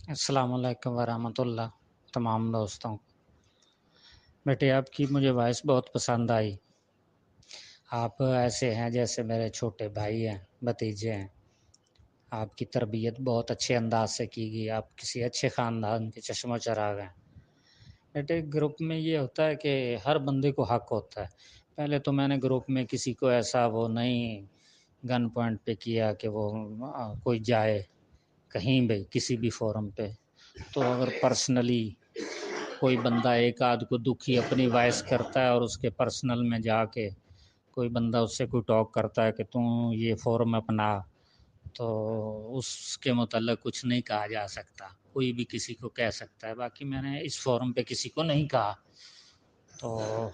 السلام علیکم ورحمۃ اللہ تمام دوستوں کو۔ بیٹے آپ کی مجھے وائس بہت پسند آئی۔ آپ ایسے ہیں جیسے میرے چھوٹے بھائی ہیں، بھتیجے ہیں۔ آپ کی تربیت بہت اچھے انداز سے کی گئی، آپ کسی اچھے خاندان کے چشم و چراغ ہیں۔ بیٹے گروپ میں یہ ہوتا ہے کہ ہر بندے کو حق ہوتا ہے۔ پہلے تو میں نے گروپ میں کسی کو ایسا وہ نہیں گن پوائنٹ پہ کیا کہ وہ کوئی جائے کہیں بھی کسی بھی فورم پہ۔ تو اگر پرسنلی کوئی بندہ ایک آدھ کو دکھی اپنی وائس کرتا ہے اور اس کے پرسنل میں جا کے کوئی بندہ اس سے کوئی ٹاک کرتا ہے کہ تم یہ فورم اپنا، تو اس کے متعلق کچھ نہیں کہا جا سکتا، کوئی بھی کسی کو کہہ سکتا ہے۔ باقی میں نے اس فورم پہ کسی کو نہیں کہا۔ تو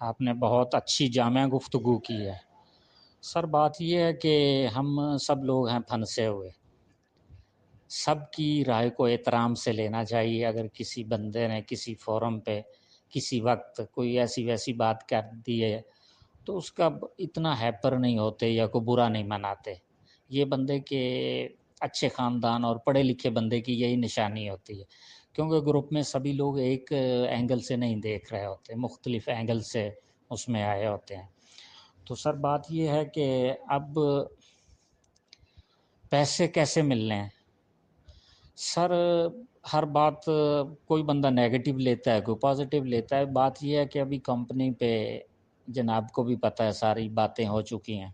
آپ نے بہت اچھی جامع گفتگو کی ہے سر۔ بات یہ ہے کہ ہم سب لوگ ہیں پھنسے ہوئے، سب کی رائے کو احترام سے لینا چاہیے۔ اگر کسی بندے نے کسی فورم پہ کسی وقت کوئی ایسی ویسی بات کر دی ہے تو اس کا اتنا ہیپر نہیں ہوتے یا کوئی برا نہیں مناتے۔ یہ بندے کے اچھے خاندان اور پڑھے لکھے بندے کی یہی نشانی ہوتی ہے، کیونکہ گروپ میں سبھی لوگ ایک اینگل سے نہیں دیکھ رہے ہوتے، مختلف اینگل سے اس میں آئے ہوتے ہیں۔ تو سر بات یہ ہے کہ اب پیسے کیسے ملنے ہیں سر؟ ہر بات کوئی بندہ نیگیٹو لیتا ہے، کوئی پازیٹیو لیتا ہے۔ بات یہ ہے کہ ابھی کمپنی پہ جناب کو بھی پتہ ہے، ساری باتیں ہو چکی ہیں۔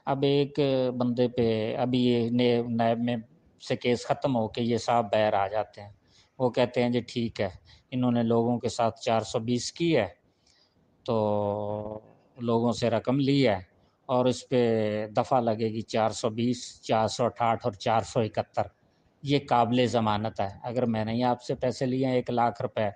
اب ایک بندے پہ ابھی یہ نیب میں سے کیس ختم ہو کے یہ صاحب باہر آ جاتے ہیں، وہ کہتے ہیں جی ٹھیک ہے، انہوں نے لوگوں کے ساتھ 420 کی ہے تو لوگوں سے رقم لی ہے اور اس پہ دفعہ لگے گی 420، 468 اور 471۔ یہ قابل ضمانت ہے۔ اگر میں نے آپ سے پیسے لیے ہیں 1,00,000 روپے،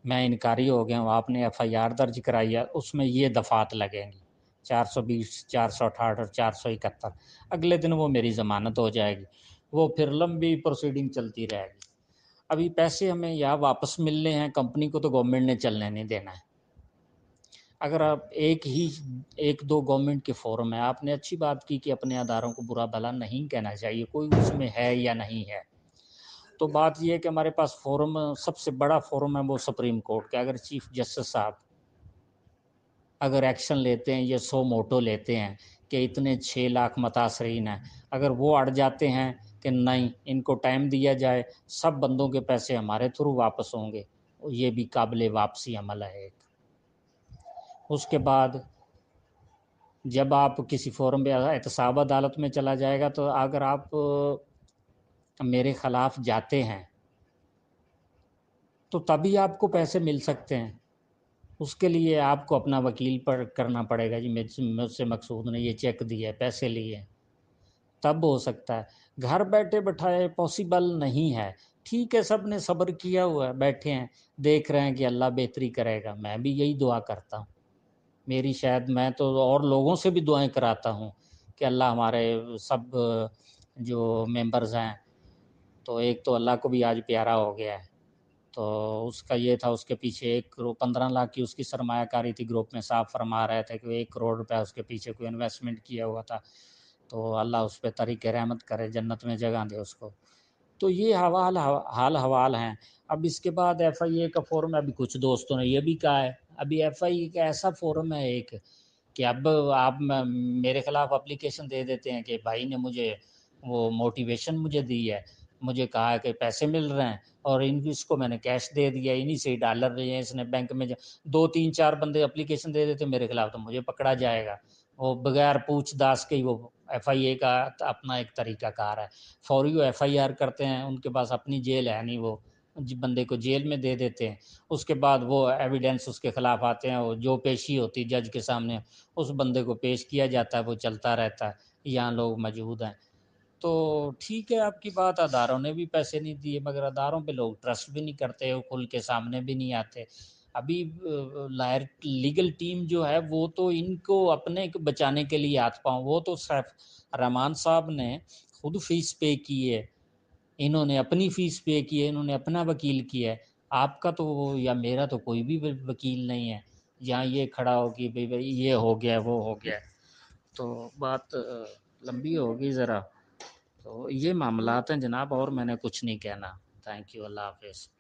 میں انکاری ہو گیا ہوں، آپ نے ایف آئی آر درج کرائی ہے، اس میں یہ دفعات لگیں گی 420، 468 اور 471۔ اگلے دن وہ میری ضمانت ہو جائے گی، وہ پھر لمبی پروسیڈنگ چلتی رہے گی۔ ابھی پیسے ہمیں یا واپس ملنے ہیں، کمپنی کو تو گورنمنٹ نے چلنے نہیں دینا ہے۔ اگر آپ ایک دو گورنمنٹ کے فورم ہیں، آپ نے اچھی بات کی کہ اپنے اداروں کو برا بھلا نہیں کہنا چاہیے، کوئی اس میں ہے یا نہیں ہے۔ تو بات یہ ہے کہ ہمارے پاس فورم، سب سے بڑا فورم ہے وہ سپریم کورٹ کا۔ اگر چیف جسٹس صاحب اگر ایکشن لیتے ہیں، یہ 100 موٹو لیتے ہیں کہ اتنے 6 لاکھ متاثرین ہیں، اگر وہ اڑ جاتے ہیں کہ نہیں ان کو ٹائم دیا جائے، سب بندوں کے پیسے ہمارے تھرو واپس ہوں گے، یہ بھی قابل واپسی عمل ہے ایک۔ اس کے بعد جب آپ کسی فورم پہ احتساب عدالت میں چلا جائے گا، تو اگر آپ میرے خلاف جاتے ہیں تو تبھی آپ کو پیسے مل سکتے ہیں۔ اس کے لیے آپ کو اپنا وکیل پر کرنا پڑے گا، جی مجھ سے مقصود نے یہ چیک دیا ہے، پیسے لیے، تب ہو سکتا ہے۔ گھر بیٹھے بٹھائے پاسبل نہیں ہے۔ ٹھیک ہے، سب نے صبر کیا ہوا ہے، بیٹھے ہیں، دیکھ رہے ہیں کہ اللہ بہتری کرے گا۔ میں بھی یہی دعا کرتا ہوں، میری شاید میں تو اور لوگوں سے بھی دعائیں کراتا ہوں کہ اللہ ہمارے سب جو ممبرز ہیں، تو ایک تو اللہ کو بھی آج پیارا ہو گیا ہے، تو اس کا یہ تھا، اس کے پیچھے 15 لاکھ کی اس کی سرمایہ کاری تھی، گروپ میں صاحب فرما رہے تھے کہ 1 کروڑ روپے اس کے پیچھے کوئی انویسٹمنٹ کیا ہوا تھا، تو اللہ اس پہ طریق رحمت کرے، جنت میں جگہ دے اس کو۔ تو یہ حال حوال ہیں۔ اب اس کے بعد ایف آئی اے کا فورم ہے، ابھی کچھ دوستوں نے یہ بھی کہا ہے، ابھی ایف آئی اے کا ایسا فورم ہے ایک کہ اب آپ میرے خلاف اپلیکیشن دے دیتے ہیں کہ بھائی نے مجھے وہ موٹیویشن مجھے دی ہے، مجھے کہا ہے کہ پیسے مل رہے ہیں اور اس کو میں نے کیش دے دیا، انہی سے ہی ڈالر رہے ہیں، اس نے بینک میں 2 3 4 بندے اپلیکیشن دے دیتے میرے خلاف، تو مجھے پکڑا جائے گا۔ وہ بغیر پوچھ داچھ کے ہی وہ ایف آئی اے کا اپنا ایک طریقہ کار ہے، فوری وہ ایف آئی آر کرتے ہیں، ان کے پاس اپنی جیل ہے نہیں، وہ بندے کو جیل میں دے دیتے ہیں۔ اس کے بعد وہ ایویڈنس اس کے خلاف آتے ہیں، وہ جو پیشی ہوتی جج کے سامنے اس بندے کو پیش کیا جاتا ہے، وہ چلتا رہتا ہے، یہاں لوگ موجود ہیں۔ تو ٹھیک ہے آپ کی بات، اداروں نے بھی پیسے نہیں دیے، مگر اداروں پہ لوگ ٹرسٹ بھی نہیں کرتے، وہ کھل کے سامنے بھی نہیں آتے۔ ابھی لائر لیگل ٹیم جو ہے وہ تو ان کو اپنے بچانے کے لیے ہاتھ پاؤں، وہ تو صرف رحمان صاحب نے خود فیس پے کی ہے، انہوں نے اپنی فیس پے کی ہے، انہوں نے اپنا وکیل کیا ہے۔ آپ کا تو یا میرا تو کوئی بھی وکیل نہیں ہے جہاں یہ کھڑا ہو کہ بھئی یہ ہو گیا وہ ہو گیا۔ تو بات لمبی ہوگی ذرا، تو یہ معاملات ہیں جناب، اور میں نے کچھ نہیں کہنا. Thank you. اللہ حافظ.